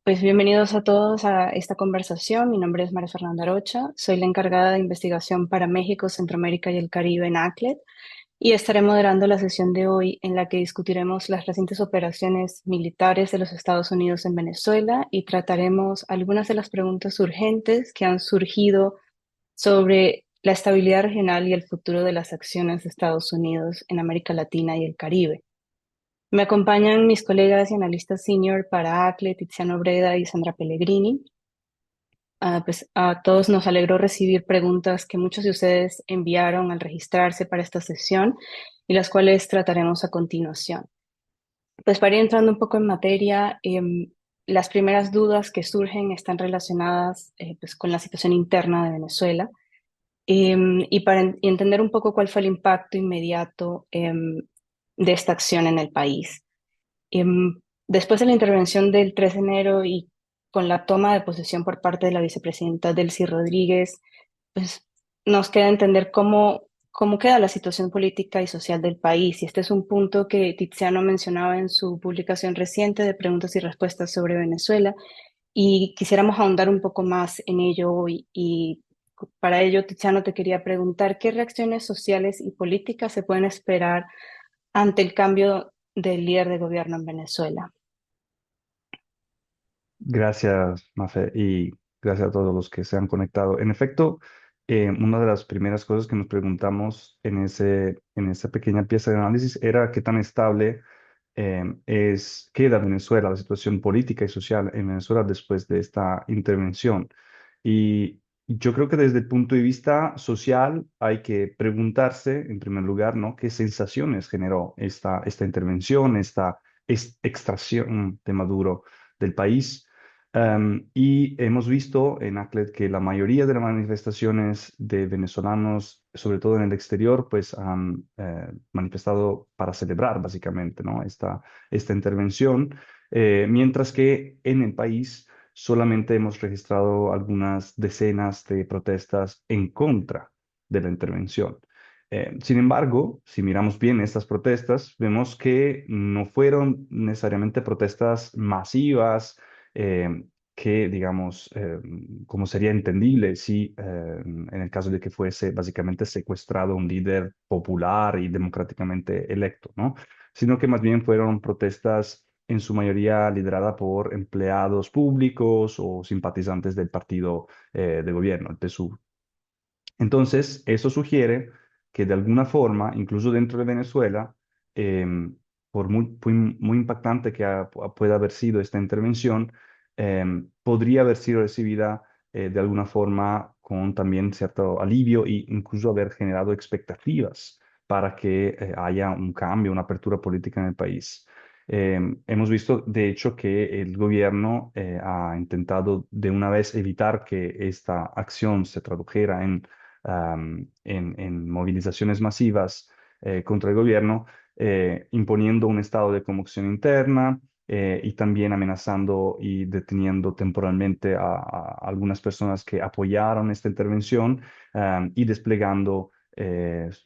Pues bienvenidos a todos a esta conversación. Mi nombre es María Fernanda Arocha. Soy la encargada de investigación para México, Centroamérica y el Caribe en ACLED y estaré moderando la sesión de hoy en la que discutiremos las recientes operaciones militares de los Estados Unidos en Venezuela y trataremos algunas de las preguntas urgentes que han surgido sobre la estabilidad regional y el futuro de las acciones de Estados Unidos en América Latina y el Caribe. Me acompañan mis colegas y analistas senior para ACLE, Tiziano Breda y Sandra Pellegrini. Pues a todos nos alegró recibir preguntas que muchos de ustedes enviaron al registrarse para esta sesión y las cuales trataremos a continuación. Pues para ir entrando un poco en materia, las primeras dudas que surgen están relacionadas pues, con la situación interna de Venezuela y para entender un poco cuál fue el impacto inmediato de esta acción en el país. Después de la intervención del 3 de enero y con la toma de posesión por parte de la vicepresidenta Delcy Rodríguez, pues nos queda entender cómo queda la situación política y social del país. Y este es un punto que Tiziano mencionaba en su publicación reciente de preguntas y respuestas sobre Venezuela. Y quisiéramos ahondar un poco más en ello hoy. Y para ello, Tiziano, te quería preguntar, ¿qué reacciones sociales y políticas se pueden esperar ante el cambio del líder de gobierno en Venezuela? Gracias, Mafe, y gracias a todos los que se han conectado. En efecto, una de las primeras cosas que nos preguntamos en esa pequeña pieza de análisis era qué tan estable queda Venezuela, la situación política y social en Venezuela después de esta intervención. Y yo creo que desde el punto de vista social hay que preguntarse, en primer lugar, ¿no? ¿Qué sensaciones generó esta intervención, esta extracción de Maduro del país? Y hemos visto en ACLED que la mayoría de las manifestaciones de venezolanos, sobre todo en el exterior, pues han manifestado para celebrar básicamente, ¿no? esta intervención, mientras que en el país solamente hemos registrado algunas decenas de protestas en contra de la intervención. Sin embargo, si miramos bien estas protestas, vemos que no fueron necesariamente protestas masivas, eh, que, digamos, como sería entendible si en el caso de que fuese básicamente secuestrado un líder popular y democráticamente electo, ¿no? Sino que más bien fueron protestas en su mayoría liderada por empleados públicos o simpatizantes del partido de gobierno, el PSUV. Entonces, eso sugiere que de alguna forma, incluso dentro de Venezuela, por muy impactante que pueda haber sido esta intervención, podría haber sido recibida de alguna forma con también cierto alivio e incluso haber generado expectativas para que haya un cambio, una apertura política en el país. Hemos visto, de hecho, que el gobierno ha intentado de una vez evitar que esta acción se tradujera en movilizaciones masivas contra el gobierno, imponiendo un estado de conmoción interna y también amenazando y deteniendo temporalmente a algunas personas que apoyaron esta intervención y desplegando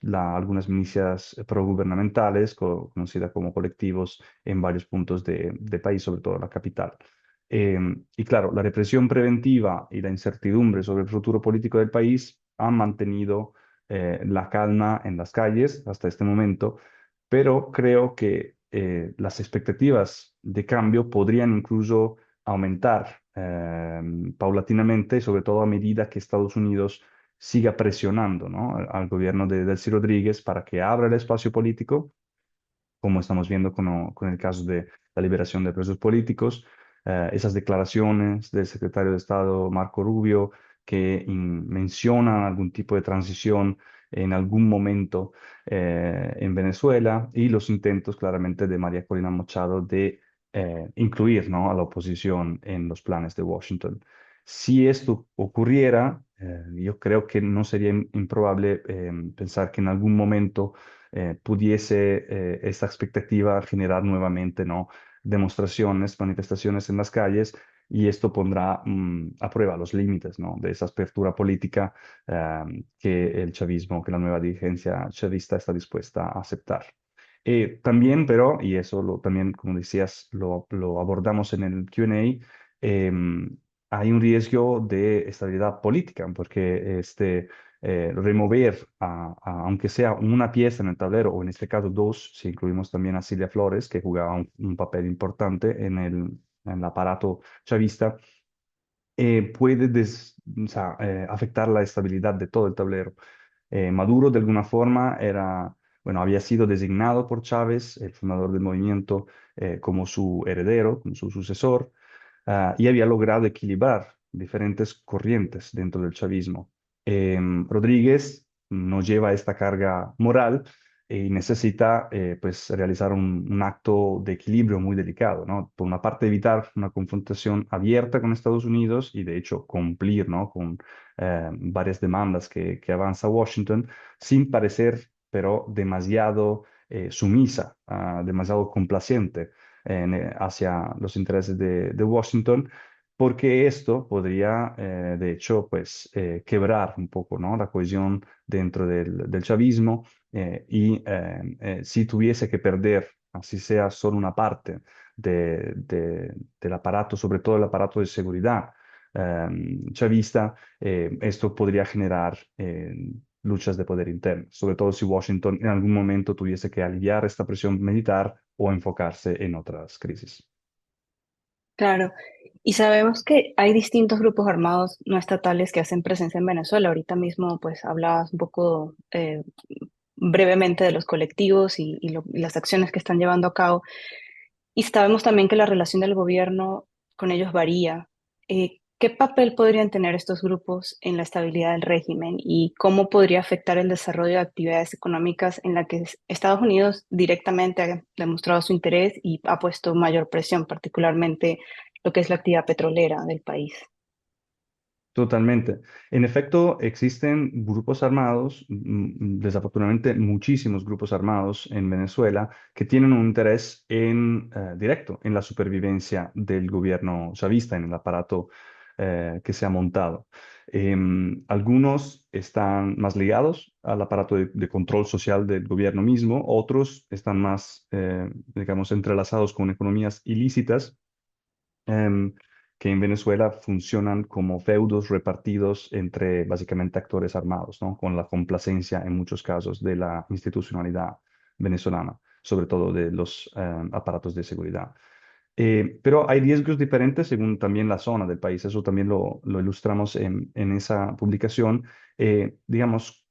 algunas milicias progubernamentales, conocidas como colectivos, en varios puntos de país, sobre todo la capital. Y claro, la represión preventiva y la incertidumbre sobre el futuro político del país han mantenido la calma en las calles hasta este momento, pero creo que las expectativas de cambio podrían incluso aumentar paulatinamente, sobre todo a medida que Estados Unidos siga presionando, ¿no? al gobierno de Delcy Rodríguez para que abra el espacio político, como estamos viendo con el caso de la liberación de presos políticos, esas declaraciones del secretario de Estado Marco Rubio que mencionan algún tipo de transición en algún momento en Venezuela y los intentos claramente de María Corina Machado de incluir, ¿no? a la oposición en los planes de Washington. Si esto ocurriera, yo creo que no sería improbable pensar que en algún momento pudiese esta expectativa generar nuevamente, ¿no? demostraciones, manifestaciones en las calles, y esto pondrá a prueba los límites, ¿no? de esa apertura política que el chavismo, que la nueva dirigencia chavista está dispuesta a aceptar. También, pero, y eso también, como decías, lo abordamos en el Q&A, hay un riesgo de estabilidad política, porque remover, aunque sea una pieza en el tablero, o en este caso dos, si incluimos también a Silvia Flores, que jugaba un papel importante en el aparato chavista, puede o sea, afectar la estabilidad de todo el tablero. Maduro, de alguna forma, bueno, había sido designado por Chávez, el fundador del movimiento, como su heredero, como su sucesor, y había logrado equilibrar diferentes corrientes dentro del chavismo. Rodríguez no lleva esta carga moral y necesita pues realizar un acto de equilibrio muy delicado, ¿no? Por una parte, evitar una confrontación abierta con Estados Unidos y de hecho cumplir, ¿no? con varias demandas que avanza Washington, sin parecer pero demasiado sumisa, demasiado complaciente hacia los intereses de Washington, porque esto podría, de hecho, pues, quebrar un poco, ¿no? la cohesión dentro del chavismo y si tuviese que perder, así sea solo una parte del aparato, sobre todo el aparato de seguridad chavista, esto podría generar luchas de poder interno, sobre todo si Washington en algún momento tuviese que aliviar esta presión militar o enfocarse en otras crisis. Claro, y sabemos que hay distintos grupos armados no estatales que hacen presencia en Venezuela. Ahorita mismo, pues, hablabas un poco brevemente de los colectivos y las acciones que están llevando a cabo. Y sabemos también que la relación del gobierno con ellos varía. ¿Qué papel podrían tener estos grupos en la estabilidad del régimen y cómo podría afectar el desarrollo de actividades económicas en la que Estados Unidos directamente ha demostrado su interés y ha puesto mayor presión, particularmente lo que es la actividad petrolera del país? Totalmente. En efecto, existen grupos armados, desafortunadamente muchísimos grupos armados en Venezuela, que tienen un interés directo en la supervivencia del gobierno chavista, en el aparato que se ha montado. Algunos están más ligados al aparato de control social del gobierno mismo, otros están más, digamos, entrelazados con economías ilícitas em, que en Venezuela funcionan como feudos repartidos entre básicamente actores armados, ¿no? Con la complacencia en muchos casos de la institucionalidad venezolana, sobre todo de los aparatos de seguridad. Pero hay riesgos diferentes según también la zona del país, eso también lo ilustramos en esa publicación. Digamos,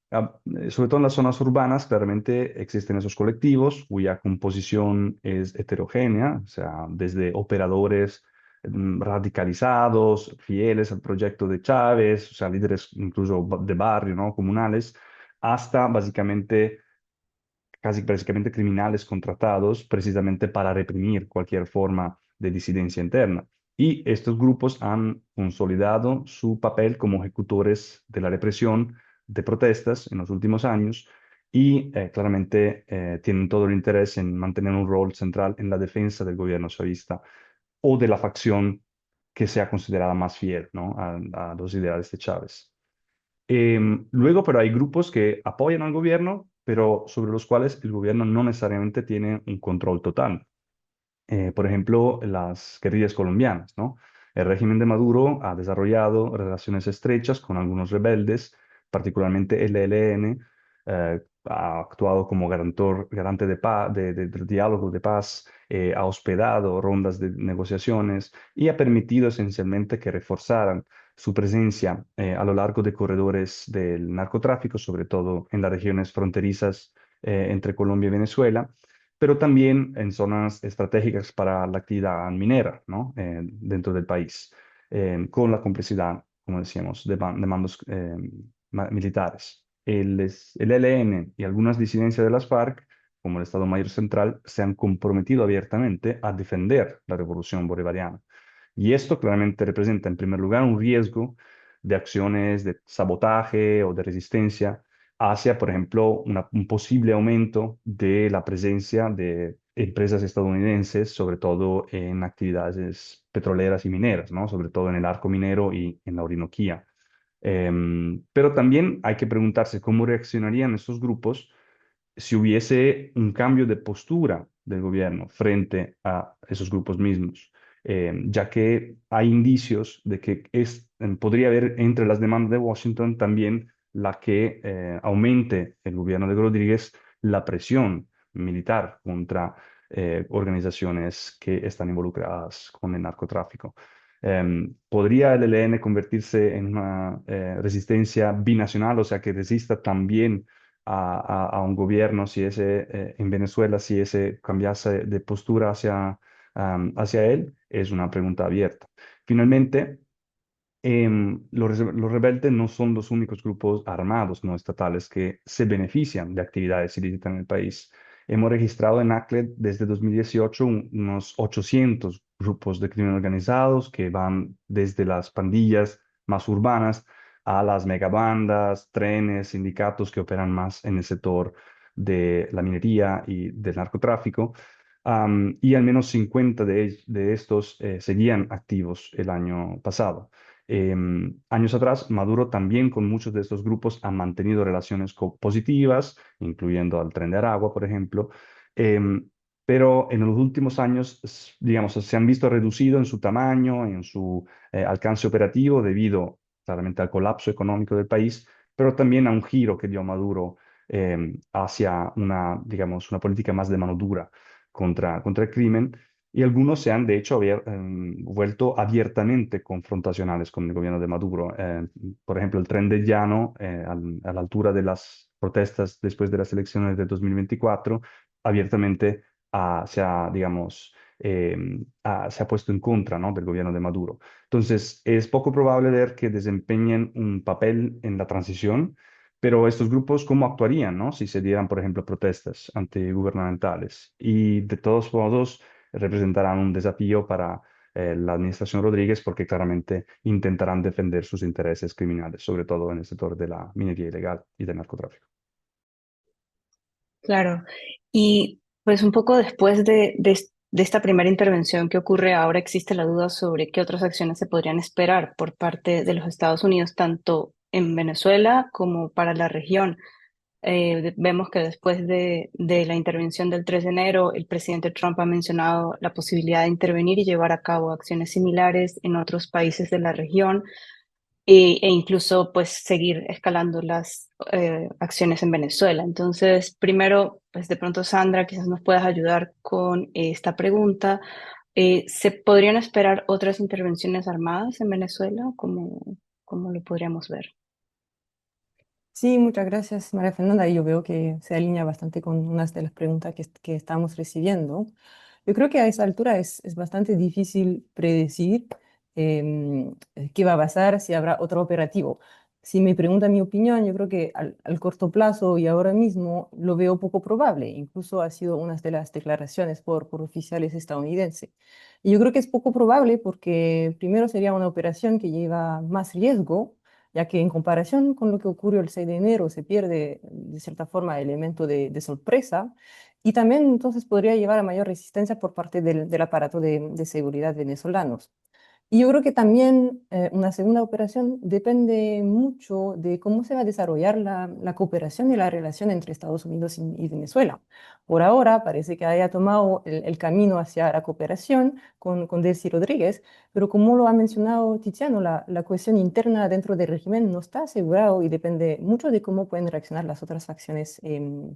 sobre todo en las zonas urbanas, claramente existen esos colectivos cuya composición es heterogénea, o sea, desde operadores radicalizados, fieles al proyecto de Chávez, o sea, líderes incluso de barrio, ¿no? Comunales, hasta básicamente casi básicamente criminales contratados precisamente para reprimir cualquier forma de disidencia interna. Y estos grupos han consolidado su papel como ejecutores de la represión de protestas en los últimos años y claramente tienen todo el interés en mantener un rol central en la defensa del gobierno chavista o de la facción que sea considerada más fiel, ¿no? a los ideales de Chávez. Luego, pero hay grupos que apoyan al gobierno, pero sobre los cuales el gobierno no necesariamente tiene un control total. Por ejemplo, las guerrillas colombianas, ¿no? El régimen de Maduro ha desarrollado relaciones estrechas con algunos rebeldes, particularmente el ELN, ha actuado como garante de paz, del diálogo de paz, ha hospedado rondas de negociaciones y ha permitido esencialmente que reforzaran su presencia a lo largo de corredores del narcotráfico, sobre todo en las regiones fronterizas entre Colombia y Venezuela, pero también en zonas estratégicas para la actividad minera, ¿no? Dentro del país, con la complicidad, como decíamos, de mandos militares. El ELN y algunas disidencias de las FARC, como el Estado Mayor Central, se han comprometido abiertamente a defender la revolución bolivariana. Y esto claramente representa, en primer lugar, un riesgo de acciones de sabotaje o de resistencia hacia, por ejemplo, un posible aumento de la presencia de empresas estadounidenses, sobre todo en actividades petroleras y mineras, ¿no? Sobre todo en el arco minero y en la Orinoquía. Pero también hay que preguntarse cómo reaccionarían estos grupos si hubiese un cambio de postura del gobierno frente a esos grupos mismos. ya que hay indicios de que podría haber entre las demandas de Washington también la que aumente el gobierno de Rodríguez la presión militar contra organizaciones que están involucradas con el narcotráfico. ¿Podría el ELN convertirse en una resistencia binacional, o sea, que resista también a un gobierno si ese, en Venezuela, si ese cambiase de postura hacia él? Es una pregunta abierta. Finalmente, los rebeldes no son los únicos grupos armados no estatales que se benefician de actividades ilícitas en el país. Hemos registrado en ACLED desde 2018 unos 800 grupos de crimen organizados que van desde las pandillas más urbanas a las megabandas, trenes, sindicatos que operan más en el sector de la minería y del narcotráfico. Y al menos 50 de estos seguían activos el año pasado. Años atrás, Maduro también con muchos de estos grupos ha mantenido relaciones positivas, incluyendo al Tren de Aragua, por ejemplo, em, pero en los últimos años, digamos, se han visto reducido en su tamaño, en su alcance operativo, debido claramente al colapso económico del país, pero también a un giro que dio Maduro hacia una, digamos, una política más de mano dura contra el crimen, y algunos se han, de hecho, vuelto abiertamente confrontacionales con el gobierno de Maduro. Por ejemplo, el Tren de Llano, a la altura de las protestas después de las elecciones de 2024, abiertamente digamos, se ha puesto en contra, ¿no?, del gobierno de Maduro. Entonces, es poco probable ver que desempeñen un papel en la transición. Pero estos grupos, ¿cómo actuarían, no? Si se dieran, por ejemplo, protestas antigubernamentales. Y de todos modos, representarán un desafío para la administración Rodríguez porque claramente intentarán defender sus intereses criminales, sobre todo en el sector de la minería ilegal y del narcotráfico. Claro. Y pues un poco después de esta primera intervención que ocurre ahora, existe la duda sobre qué otras acciones se podrían esperar por parte de los Estados Unidos, tanto en Venezuela como para la región. Vemos que después de la intervención del 3 de enero, el presidente Trump ha mencionado la posibilidad de intervenir y llevar a cabo acciones similares en otros países de la región e incluso pues seguir escalando las acciones en Venezuela. Entonces, primero, pues de pronto Sandra, quizás nos puedas ayudar con esta pregunta. ¿Se podrían esperar otras intervenciones armadas en Venezuela? ¿Cómo lo podríamos ver? Sí, muchas gracias, María Fernanda. Y yo veo que se alinea bastante con unas de las preguntas que estamos recibiendo. Yo creo que a esa altura es bastante difícil predecir qué va a pasar, si habrá otro operativo. Si me pregunta mi opinión, yo creo que al corto plazo y ahora mismo lo veo poco probable. Incluso ha sido una de las declaraciones por oficiales estadounidenses. Y yo creo que es poco probable porque primero sería una operación que lleva más riesgo, ya que en comparación con lo que ocurrió el 6 de enero se pierde de cierta forma el elemento de sorpresa, y también entonces podría llevar a mayor resistencia por parte del aparato de seguridad venezolanos. Y yo creo que también una segunda operación depende mucho de cómo se va a desarrollar la cooperación y la relación entre Estados Unidos y Venezuela. Por ahora parece que haya tomado el camino hacia la cooperación con Delcy Rodríguez, pero como lo ha mencionado Tiziano, la cohesión interna dentro del régimen no está asegurado y depende mucho de cómo pueden reaccionar las otras facciones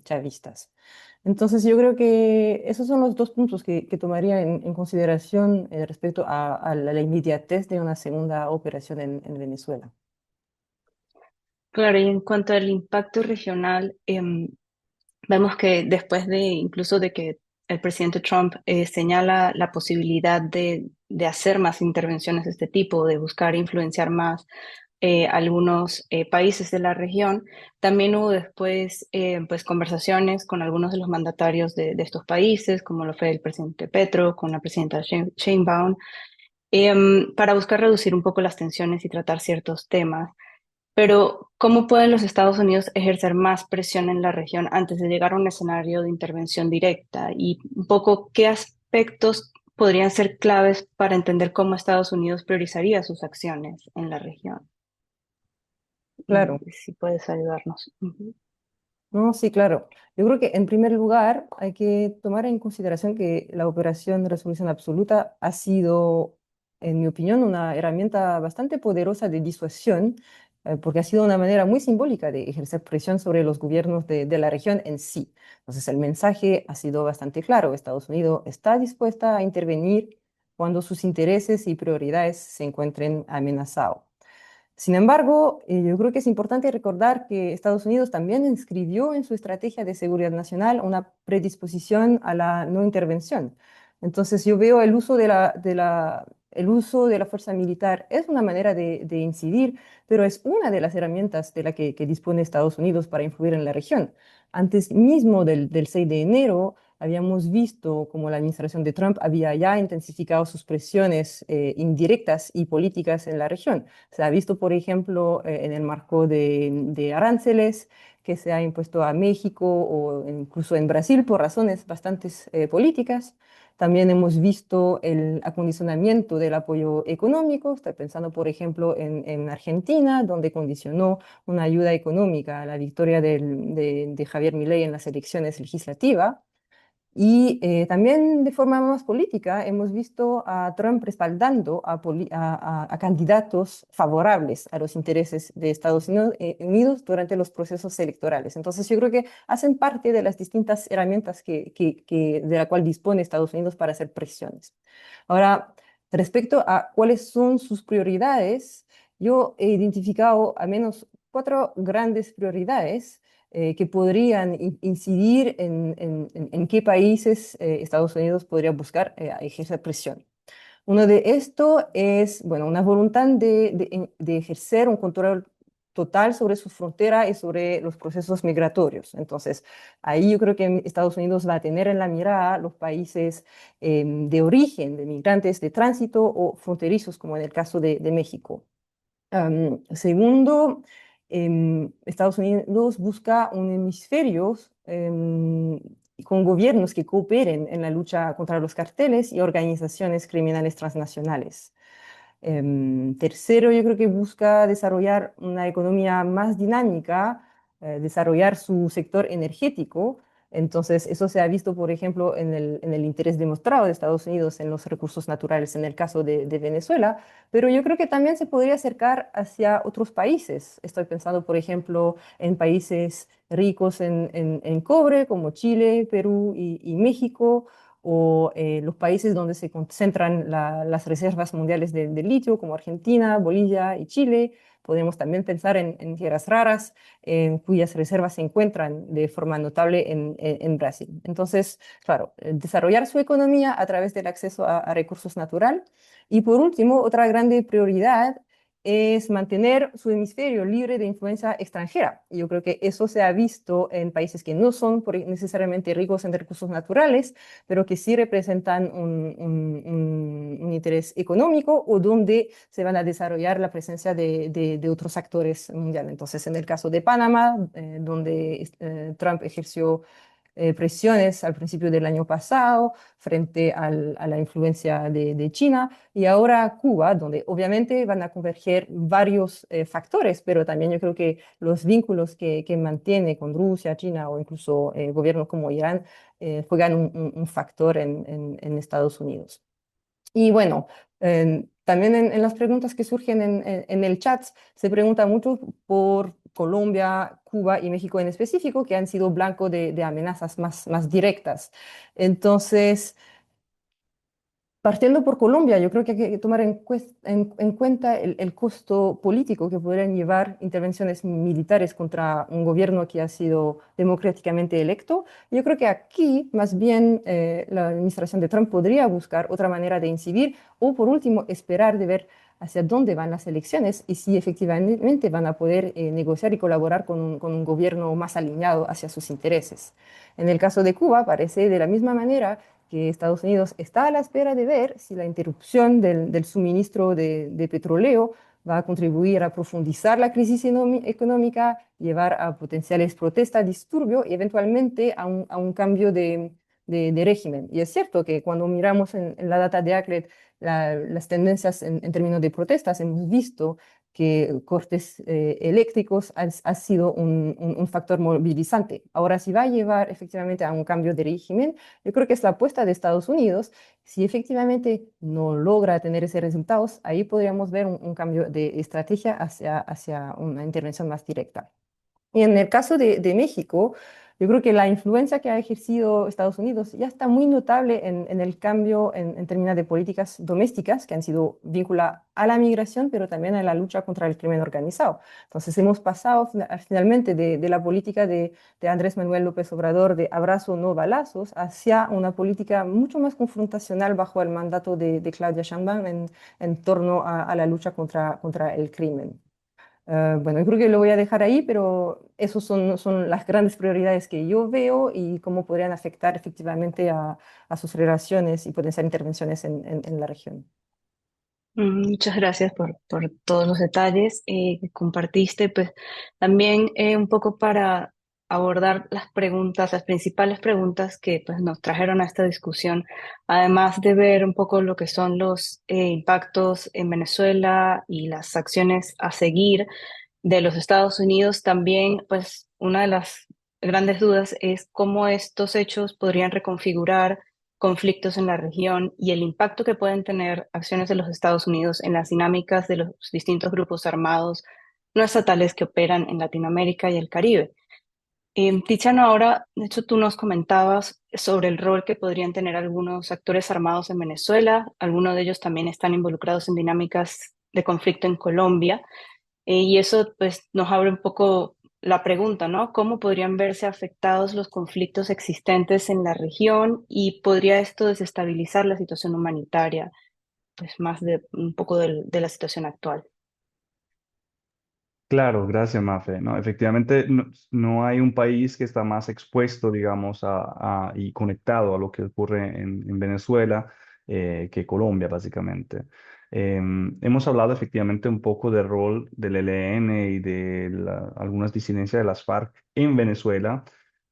chavistas. Entonces yo creo que esos son los dos puntos que tomaría en consideración respecto a la inmediatez de una segunda operación en Venezuela. Claro, y en cuanto al impacto regional, vemos que después de incluso de que el presidente Trump señala la posibilidad de hacer más intervenciones de este tipo, de buscar influenciar más algunos países de la región, también hubo después pues conversaciones con algunos de los mandatarios de estos países, como lo fue el presidente Petro, con la presidenta Sheinbaum, para buscar reducir un poco las tensiones y tratar ciertos temas. Pero, ¿cómo pueden los Estados Unidos ejercer más presión en la región antes de llegar a un escenario de intervención directa? Y un poco, ¿qué aspectos podrían ser claves para entender cómo Estados Unidos priorizaría sus acciones en la región? Y Claro. si puedes ayudarnos. Ujú. No, sí, claro. Yo creo que en primer lugar hay que tomar en consideración que la operación de resolución absoluta ha sido, en mi opinión, una herramienta bastante poderosa de disuasión, porque ha sido una manera muy simbólica de ejercer presión sobre los gobiernos de la región en sí. Entonces, el mensaje ha sido bastante claro. Estados Unidos está dispuesta a intervenir cuando sus intereses y prioridades se encuentren amenazados. Sin embargo, yo creo que es importante recordar que Estados Unidos también inscribió en su estrategia de seguridad nacional una predisposición a la no intervención. Entonces, yo veo el uso de la fuerza militar es una manera de incidir, pero es una de las herramientas de la que dispone Estados Unidos para influir en la región. Antes mismo del 6 de enero, habíamos visto como la administración de Trump había ya intensificado sus presiones indirectas y políticas en la región. Se ha visto, por ejemplo, en el marco de aranceles que se ha impuesto a México o incluso en Brasil por razones bastante políticas. También hemos visto el acondicionamiento del apoyo económico. Estoy pensando, por ejemplo, en Argentina, donde condicionó una ayuda económica a la victoria de Javier Milei en las elecciones legislativas. Y también de forma más política hemos visto a Trump respaldando a candidatos favorables a los intereses de Estados Unidos durante los procesos electorales. Entonces yo creo que hacen parte de las distintas herramientas de la cual dispone Estados Unidos para hacer presiones. Ahora, respecto a cuáles son sus prioridades, yo he identificado al menos cuatro grandes prioridades que podrían incidir en qué países Estados Unidos podría buscar ejercer presión. Uno de esto es, bueno, una voluntad de ejercer un control total sobre su frontera y sobre los procesos migratorios. Entonces, ahí yo creo que Estados Unidos va a tener en la mirada los países de origen de migrantes de tránsito o fronterizos, como en el caso de México. Segundo, Estados Unidos busca un hemisferio con gobiernos que cooperen en la lucha contra los carteles y organizaciones criminales transnacionales. Tercero, yo creo que busca desarrollar una economía más dinámica, desarrollar su sector energético. Entonces, eso se ha visto, por ejemplo, en el interés demostrado de Estados Unidos en los recursos naturales, en el caso de Venezuela, pero yo creo que también se podría acercar hacia otros países. Estoy pensando, por ejemplo, en países ricos en cobre, como Chile, Perú y México, o los países donde se concentran las reservas mundiales de litio, como Argentina, Bolivia y Chile. Podemos también pensar en tierras raras, cuyas reservas se encuentran de forma notable en Brasil. Entonces, claro, desarrollar su economía a través del acceso a recursos naturales. Y por último, otra grande prioridad es mantener su hemisferio libre de influencia extranjera. Y yo creo que eso se ha visto en países que no son necesariamente ricos en recursos naturales, pero que sí representan un interés económico o donde se van a desarrollar la presencia de otros actores mundiales. Entonces, en el caso de Panamá, donde Trump ejerció presiones al principio del año pasado frente a la influencia de China, y ahora Cuba, donde obviamente van a converger varios factores, pero también yo creo que los vínculos que mantiene con Rusia, China o incluso gobiernos como Irán juegan un factor en Estados Unidos. Y bueno, también en las preguntas que surgen en el chat se pregunta mucho por Colombia, Cuba y México en específico, que han sido blanco de amenazas más directas. Entonces, partiendo por Colombia, yo creo que hay que tomar en cuenta el costo político que podrían llevar intervenciones militares contra un gobierno que ha sido democráticamente electo. Yo creo que aquí, más bien, la administración de Trump podría buscar otra manera de incidir o, por último, esperar de ver hacia dónde van las elecciones y si efectivamente van a poder negociar y colaborar con un gobierno más alineado hacia sus intereses. En el caso de Cuba, parece de la misma manera que Estados Unidos está a la espera de ver si la interrupción del suministro de petróleo va a contribuir a profundizar la crisis económica, llevar a potenciales protestas, disturbios y eventualmente a un cambio de régimen. Y es cierto que cuando miramos en la data de ACLED las tendencias en términos de protestas, hemos visto que cortes eléctricos ha sido un factor movilizante. Ahora, si va a llevar efectivamente a un cambio de régimen, yo creo que es la apuesta de Estados Unidos. Si efectivamente no logra tener esos resultados, ahí podríamos ver un cambio de estrategia hacia una intervención más directa. Y en el caso de México, yo creo que la influencia que ha ejercido Estados Unidos ya está muy notable en el cambio en términos de políticas domésticas que han sido vinculadas a la migración, pero también a la lucha contra el crimen organizado. Entonces hemos pasado finalmente de la política de Andrés Manuel López Obrador de abrazo, no balazos, hacia una política mucho más confrontacional bajo el mandato de Claudia Sheinbaum en torno a la lucha contra el crimen. Bueno, yo creo que lo voy a dejar ahí, pero esos son las grandes prioridades que yo veo y cómo podrían afectar efectivamente a sus relaciones y potenciar intervenciones en la región. Muchas gracias por todos los detalles que compartiste. Pues también un poco para abordar las preguntas, las principales preguntas que pues, nos trajeron a esta discusión, además de ver un poco lo que son los impactos en Venezuela y las acciones a seguir de los Estados Unidos, también pues una de las grandes dudas es cómo estos hechos podrían reconfigurar conflictos en la región y el impacto que pueden tener acciones de los Estados Unidos en las dinámicas de los distintos grupos armados no estatales que operan en Latinoamérica y el Caribe. Tiziano, ahora, de hecho, tú nos comentabas sobre el rol que podrían tener algunos actores armados en Venezuela. Algunos de ellos también están involucrados en dinámicas de conflicto en Colombia. Y eso pues nos abre un poco la pregunta, ¿no? ¿Cómo podrían verse afectados los conflictos existentes en la región y podría esto desestabilizar la situación humanitaria, pues más de un poco de la situación actual? Claro, gracias, Mafe. No, efectivamente, no hay un país que está más expuesto, digamos, y conectado a lo que ocurre en Venezuela que Colombia, básicamente. Hemos hablado efectivamente un poco del rol del ELN y de algunas disidencias de las FARC en Venezuela,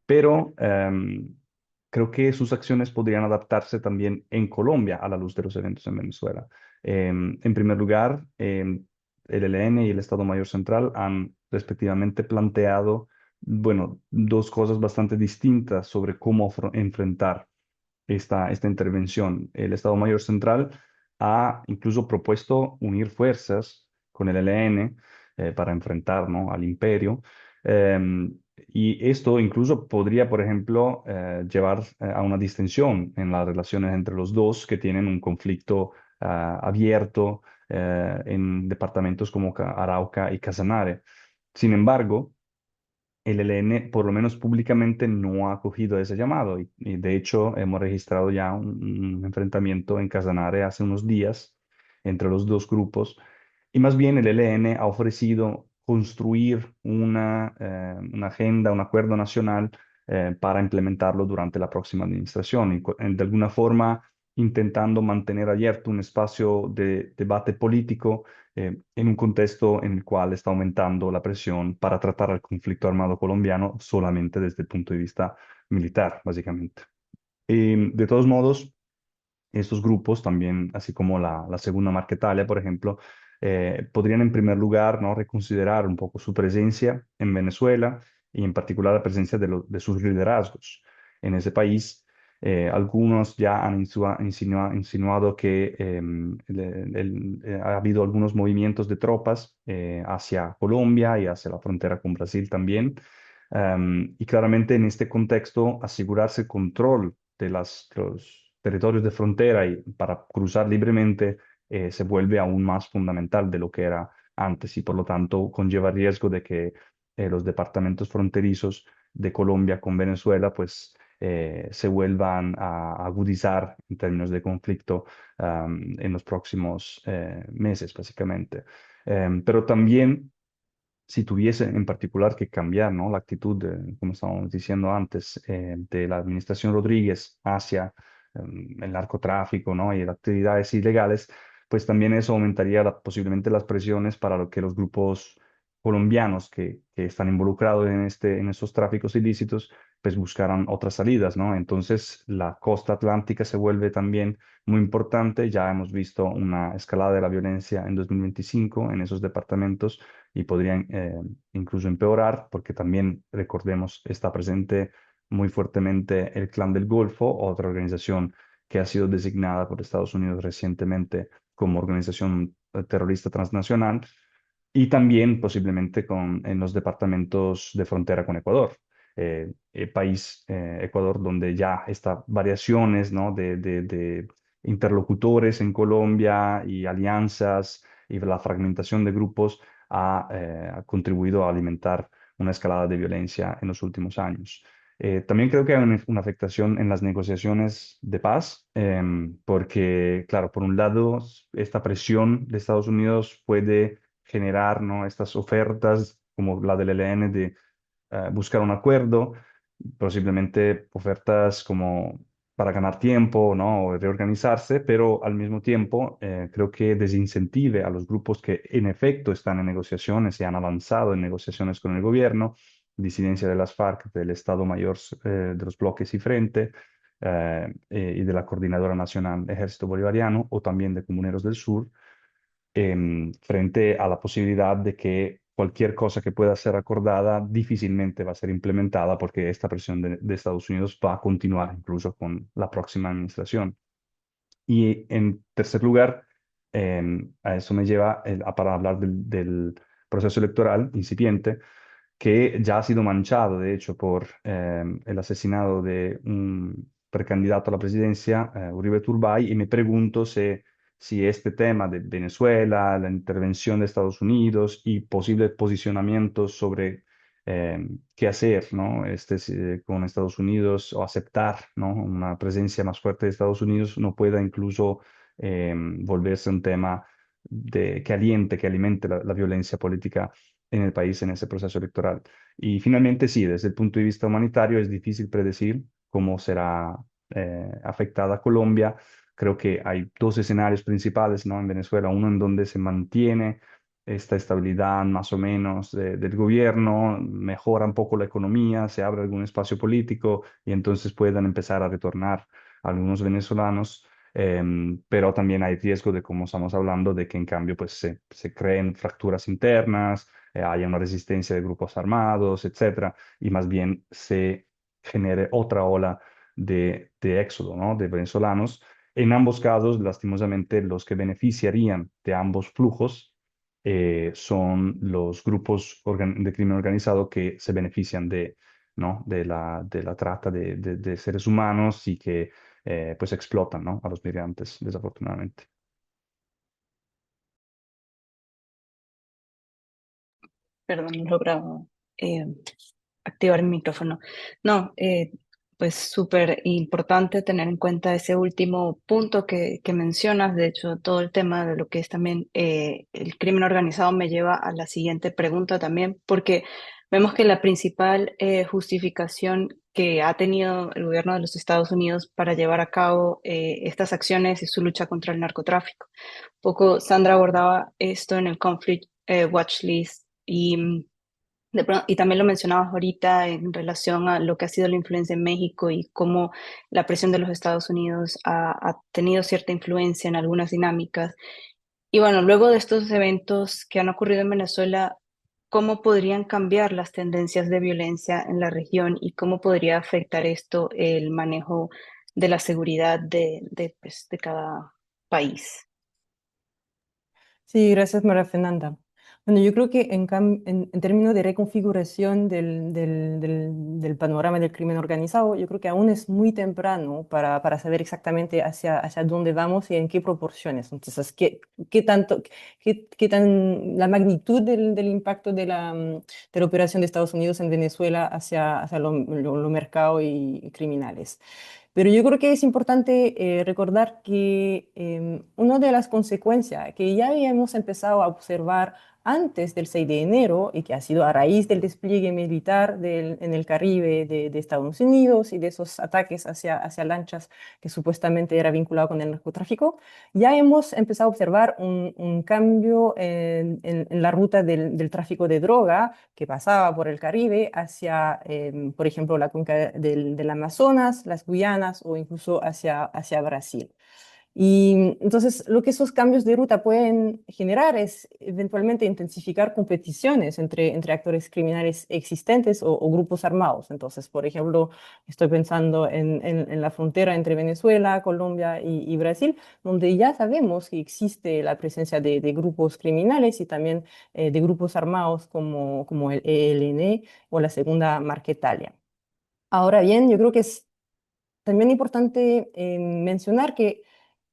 pero creo que sus acciones podrían adaptarse también en Colombia a la luz de los eventos en Venezuela. En primer lugar, el ELN y el Estado Mayor Central han respectivamente planteado, bueno, dos cosas bastante distintas sobre cómo enfrentar esta intervención. El Estado Mayor Central ha incluso propuesto unir fuerzas con el ELN para enfrentar, ¿no?, al imperio. Y esto incluso podría, por ejemplo, llevar a una distensión en las relaciones entre los dos que tienen un conflicto abierto en departamentos como Arauca y Casanare. Sin embargo, el ELN, por lo menos públicamente, no ha acogido ese llamado y de hecho hemos registrado ya un enfrentamiento en Casanare hace unos días entre los dos grupos y más bien el ELN ha ofrecido construir una agenda, un acuerdo nacional para implementarlo durante la próxima administración y de alguna forma intentando mantener abierto un espacio de debate político en un contexto en el cual está aumentando la presión para tratar el conflicto armado colombiano solamente desde el punto de vista militar, básicamente. De todos modos, estos grupos también, así como la segunda Marquetalia, por ejemplo, podrían en primer lugar, ¿no?, reconsiderar un poco su presencia en Venezuela y en particular la presencia de sus liderazgos en ese país. Algunos ya han insinuado que ha habido algunos movimientos de tropas hacia Colombia y hacia la frontera con Brasil también. Y claramente en este contexto, asegurarse el control de los territorios de frontera y para cruzar libremente se vuelve aún más fundamental de lo que era antes y por lo tanto conlleva riesgo de que los departamentos fronterizos de Colombia con Venezuela pues se vuelvan a agudizar en términos de conflicto en los próximos meses, básicamente. Pero también si tuviese en particular que cambiar, ¿no?, la actitud, como estábamos diciendo antes, de la administración Rodríguez hacia el narcotráfico, ¿no?, y las actividades ilegales, pues también eso aumentaría posiblemente las presiones para lo que los grupos colombianos que están involucrados en estos tráficos ilícitos pues buscaran otras salidas, ¿no? Entonces la costa atlántica se vuelve también muy importante. Ya hemos visto una escalada de la violencia en 2025 en esos departamentos y podrían incluso empeorar porque también, recordemos, está presente muy fuertemente el Clan del Golfo, otra organización que ha sido designada por Estados Unidos recientemente como organización terrorista transnacional y también posiblemente en los departamentos de frontera con Ecuador. País, Ecuador, donde ya estas variaciones, ¿no? de interlocutores en Colombia y alianzas y la fragmentación de grupos ha contribuido a alimentar una escalada de violencia en los últimos años. También creo que hay una afectación en las negociaciones de paz, porque, claro, por un lado, esta presión de Estados Unidos puede generar, ¿no? estas ofertas como la del ELN de buscar un acuerdo, posiblemente ofertas como para ganar tiempo, ¿no? O reorganizarse, pero al mismo tiempo creo que desincentive a los grupos que en efecto están en negociaciones y han avanzado en negociaciones con el gobierno, disidencia de las FARC, del Estado Mayor de los Bloques y Frente, y de la Coordinadora Nacional Ejército Bolivariano, o también de Comuneros del Sur, frente a la posibilidad de que cualquier cosa que pueda ser acordada difícilmente va a ser implementada porque esta presión de Estados Unidos va a continuar incluso con la próxima administración. Y en tercer lugar, a eso me lleva para hablar del proceso electoral incipiente, que ya ha sido manchado, de hecho, por el asesinado de un precandidato a la presidencia, Uribe Turbay, y me pregunto si este tema de Venezuela, la intervención de Estados Unidos y posibles posicionamientos sobre qué hacer, ¿no? Con Estados Unidos o aceptar, ¿no? Una presencia más fuerte de Estados Unidos no pueda incluso volverse un tema que aliente, que alimente la violencia política en el país en ese proceso electoral. Y finalmente, sí, desde el punto de vista humanitario es difícil predecir cómo será afectada Colombia. Creo que hay dos escenarios principales, ¿no? En Venezuela, uno en donde se mantiene esta estabilidad más o menos del gobierno, mejora un poco la economía, se abre algún espacio político y entonces puedan empezar a retornar algunos venezolanos. Pero también hay riesgo de, como estamos hablando, de que en cambio pues, se creen fracturas internas, haya una resistencia de grupos armados, etcétera, y más bien se genere otra ola de éxodo, ¿no? De venezolanos. En ambos casos, lastimosamente, los que beneficiarían de ambos flujos son los grupos de crimen organizado que se benefician ¿no? de la trata de seres humanos y que pues explotan, ¿no? A los migrantes, desafortunadamente. Perdón, no lograba eh, activar el micrófono. No, pues súper importante tener en cuenta ese último punto que mencionas. De hecho, todo el tema de lo que es también el crimen organizado me lleva a la siguiente pregunta también, porque vemos que la principal justificación que ha tenido el gobierno de los Estados Unidos para llevar a cabo estas acciones es su lucha contra el narcotráfico. Poco Sandra abordaba esto en el Conflict Watch List y también lo mencionabas ahorita en relación a lo que ha sido la influencia en México y cómo la presión de los Estados Unidos ha tenido cierta influencia en algunas dinámicas. Y bueno, luego de estos eventos que han ocurrido en Venezuela, ¿cómo podrían cambiar las tendencias de violencia en la región y cómo podría afectar esto el manejo de la seguridad pues, de cada país? Sí, gracias, María Fernanda. Bueno, yo creo que en términos de reconfiguración del panorama del crimen organizado, yo creo que aún es muy temprano para saber exactamente hacia dónde vamos y en qué proporciones. Entonces, qué tanto, qué tan, la magnitud del impacto de la operación de Estados Unidos en Venezuela hacia los mercados y criminales. Pero yo creo que es importante recordar que una de las consecuencias que ya habíamos empezado a observar antes del 6 de enero y que ha sido a raíz del despliegue militar en el Caribe de Estados Unidos y de esos ataques hacia lanchas que supuestamente era vinculado con el narcotráfico, ya hemos empezado a observar un cambio en la ruta del tráfico de droga que pasaba por el Caribe hacia, por ejemplo, la cuenca del Amazonas, las Guyanas o incluso hacia Brasil. Y entonces lo que esos cambios de ruta pueden generar es eventualmente intensificar competiciones entre actores criminales existentes o grupos armados. Entonces, por ejemplo, estoy pensando en la frontera entre Venezuela, Colombia y Brasil, donde ya sabemos que existe la presencia de grupos criminales y también de grupos armados como el ELN o la Segunda Marquetalia. Ahora bien, yo creo que es también importante mencionar que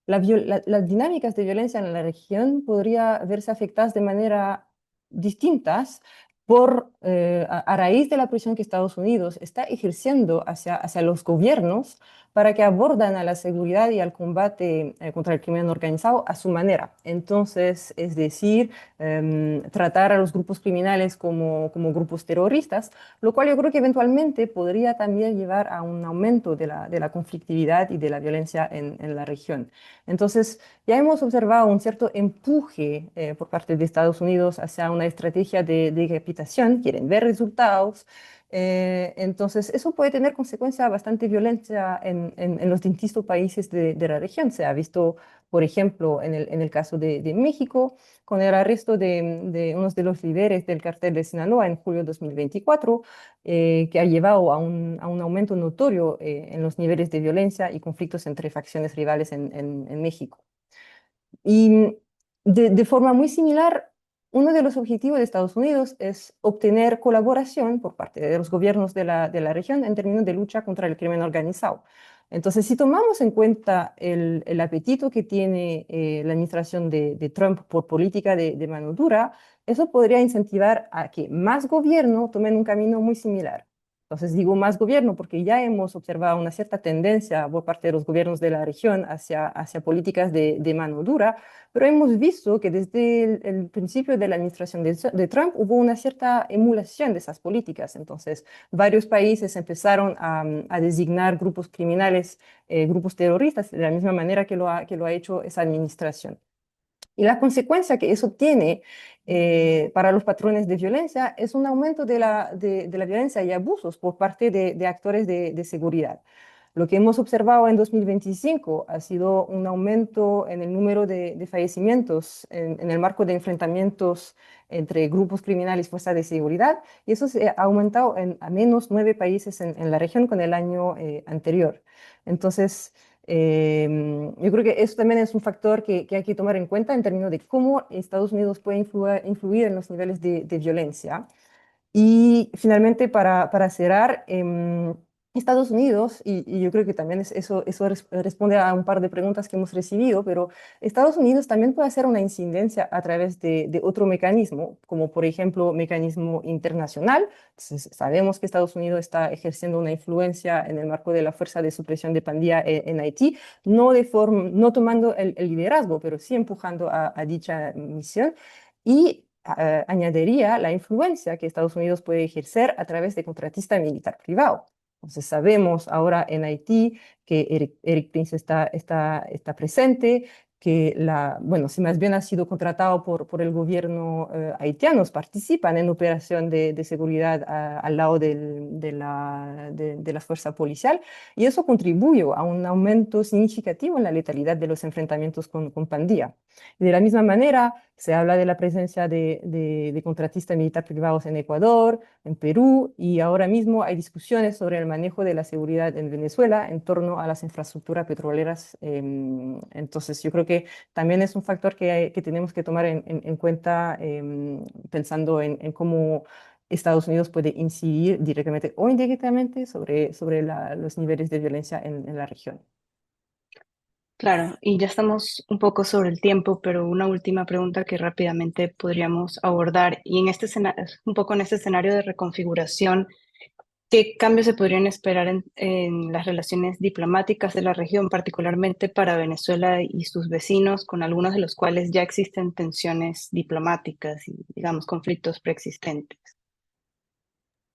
las dinámicas de violencia en la región podría verse afectadas de manera distintas a raíz de la presión que Estados Unidos está ejerciendo hacia los gobiernos para que abordan a la seguridad y al combate contra el crimen organizado a su manera. Entonces, es decir, tratar a los grupos criminales como grupos terroristas, lo cual yo creo que eventualmente podría también llevar a un aumento de la conflictividad y de la violencia en la región. Entonces, ya hemos observado un cierto empuje por parte de Estados Unidos hacia una estrategia de capitación, quieren ver resultados. Entonces, eso puede tener consecuencias bastante violentas en los distintos países de la región. Se ha visto, por ejemplo, en el caso de México, con el arresto de unos de los líderes del cartel de Sinaloa en julio de 2024, que ha llevado a un aumento notorio en los niveles de violencia y conflictos entre facciones rivales en México. Y de forma muy similar, uno de los objetivos de Estados Unidos es obtener colaboración por parte de los gobiernos de la región en términos de lucha contra el crimen organizado. Entonces, si tomamos en cuenta el apetito que tiene la administración de Trump por política de mano dura, eso podría incentivar a que más gobierno tomen un camino muy similar. Entonces digo más gobierno porque ya hemos observado una cierta tendencia por parte de los gobiernos de la región hacia políticas de mano dura, pero hemos visto que desde el principio de la administración de Trump hubo una cierta emulación de esas políticas. Entonces, varios países empezaron a designar grupos criminales, grupos terroristas, de la misma manera que lo ha hecho esa administración. Y la consecuencia que eso tiene para los patrones de violencia es un aumento de la violencia y abusos por parte de actores de seguridad. Lo que hemos observado en 2025 ha sido un aumento en el número de fallecimientos en el marco de enfrentamientos entre grupos criminales y fuerzas de seguridad, y eso se ha aumentado en a menos 9 países en la región con el año anterior. Entonces, yo creo que eso también es un factor que hay que tomar en cuenta en términos de cómo Estados Unidos puede influir en los niveles de violencia. Y finalmente, para cerrar, Estados Unidos, y yo creo que también eso responde a un par de preguntas que hemos recibido, pero Estados Unidos también puede hacer una incidencia a través de otro mecanismo, como por ejemplo mecanismo internacional. Entonces, sabemos que Estados Unidos está ejerciendo una influencia en el marco de la Fuerza de Supresión de Pandilla en Haití, no tomando el liderazgo, pero sí empujando a dicha misión. Y añadiría la influencia que Estados Unidos puede ejercer a través de contratista militar privado. Entonces sabemos ahora en Haití que Eric Prince está presente, que bueno, si más bien ha sido contratado por el gobierno haitiano, participan en operación de seguridad al lado de la fuerza policial, y eso contribuye a un aumento significativo en la letalidad de los enfrentamientos con pandilla. Y de la misma manera, se habla de la presencia de contratistas militares privados en Ecuador, en Perú, y ahora mismo hay discusiones sobre el manejo de la seguridad en Venezuela en torno a las infraestructuras petroleras. Entonces, yo creo que también es un factor que tenemos que tomar en cuenta pensando en cómo Estados Unidos puede incidir directamente o indirectamente sobre los niveles de violencia en la región. Claro, y ya estamos un poco sobre el tiempo, pero una última pregunta que rápidamente podríamos abordar. Y un poco en este escenario de reconfiguración, ¿Qué cambios se podrían esperar en las relaciones diplomáticas de la región, particularmente para Venezuela y sus vecinos, con algunos de los cuales ya existen tensiones diplomáticas y, digamos, conflictos preexistentes?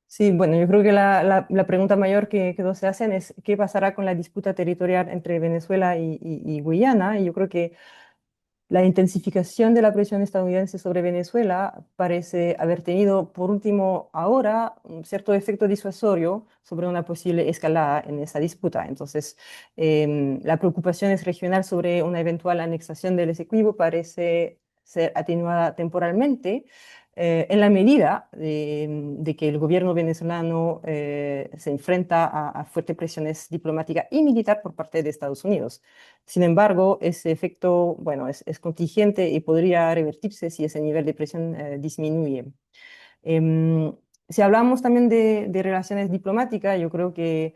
Sí, bueno, yo creo que la pregunta mayor que todos se hacen es qué pasará con la disputa territorial entre Venezuela y Guyana. Y yo creo que la intensificación de la presión estadounidense sobre Venezuela parece haber tenido, por último, ahora un cierto efecto disuasorio sobre una posible escalada en esa disputa. Entonces, la preocupación es regional sobre una eventual anexación del Esequibo parece ser atenuada temporalmente. En la medida de que el gobierno venezolano se enfrenta a fuertes presiones diplomáticas y militar por parte de Estados Unidos. Sin embargo, ese efecto, bueno, es contingente y podría revertirse si ese nivel de presión disminuye. Em, si hablamos también de relaciones diplomáticas, yo creo que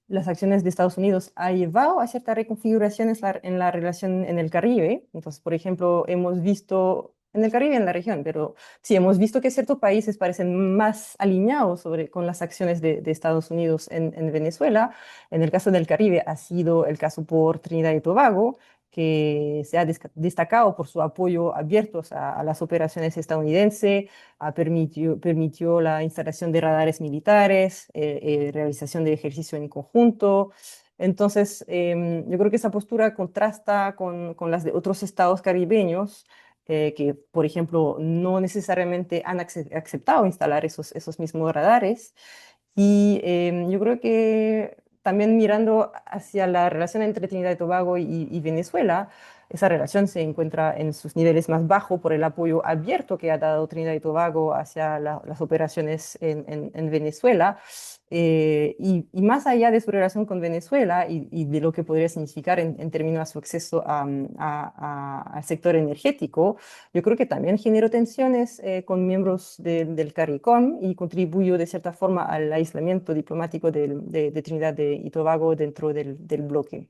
las acciones de Estados Unidos han llevado a ciertas reconfiguraciones en la relación en el Caribe. Entonces, por ejemplo, hemos visto en el Caribe, en la región, pero sí, hemos visto que ciertos países parecen más alineados con las acciones de Estados Unidos en Venezuela. En el caso del Caribe ha sido el caso por Trinidad y Tobago, que se ha destacado por su apoyo abierto a las operaciones estadounidenses, permitió la instalación de radares militares, realización de ejercicio en conjunto. Entonces, yo creo que esa postura contrasta con las de otros estados caribeños que, por ejemplo, no necesariamente han aceptado instalar esos mismos radares. Y yo creo que también mirando hacia la relación entre Trinidad y Tobago y Venezuela, esa relación se encuentra en sus niveles más bajos por el apoyo abierto que ha dado Trinidad y Tobago hacia las operaciones en Venezuela. Y más allá de su relación con Venezuela y de lo que podría significar en términos de su acceso al sector energético, yo creo que también generó tensiones con miembros del CARICOM y contribuyó de cierta forma al aislamiento diplomático de Trinidad y Tobago dentro del bloque.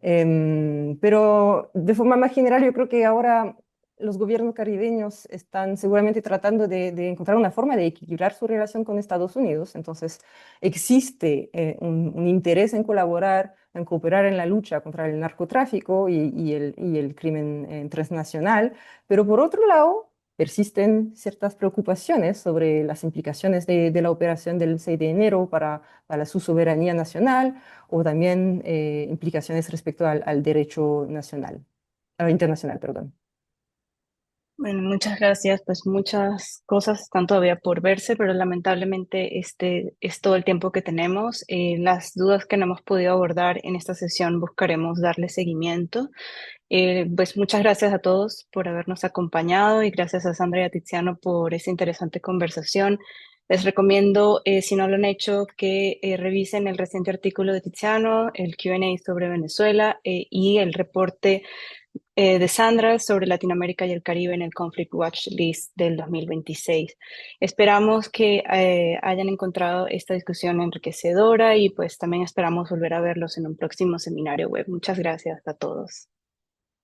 Pero de forma más general, yo creo que ahora los gobiernos caribeños están seguramente tratando de encontrar una forma de equilibrar su relación con Estados Unidos. Entonces, existe un interés en colaborar, en cooperar en la lucha contra el narcotráfico y el crimen transnacional, pero por otro lado, persisten ciertas preocupaciones sobre las implicaciones de la operación del 6 de enero para su soberanía nacional o también implicaciones respecto al derecho nacional, internacional, perdón. Bueno, muchas gracias. Pues muchas cosas están todavía por verse, pero lamentablemente este es todo el tiempo que tenemos. Las dudas que no hemos podido abordar en esta sesión buscaremos darle seguimiento. Pues muchas gracias a todos por habernos acompañado y gracias a Sandra y a Tiziano por esta interesante conversación. Les recomiendo, si no lo han hecho, que revisen el reciente artículo de Tiziano, el Q&A sobre Venezuela y el reporte de Sandra sobre Latinoamérica y el Caribe en el Conflict Watch List del 2026. Esperamos que hayan encontrado esta discusión enriquecedora y pues también esperamos volver a verlos en un próximo seminario web. Muchas gracias a todos.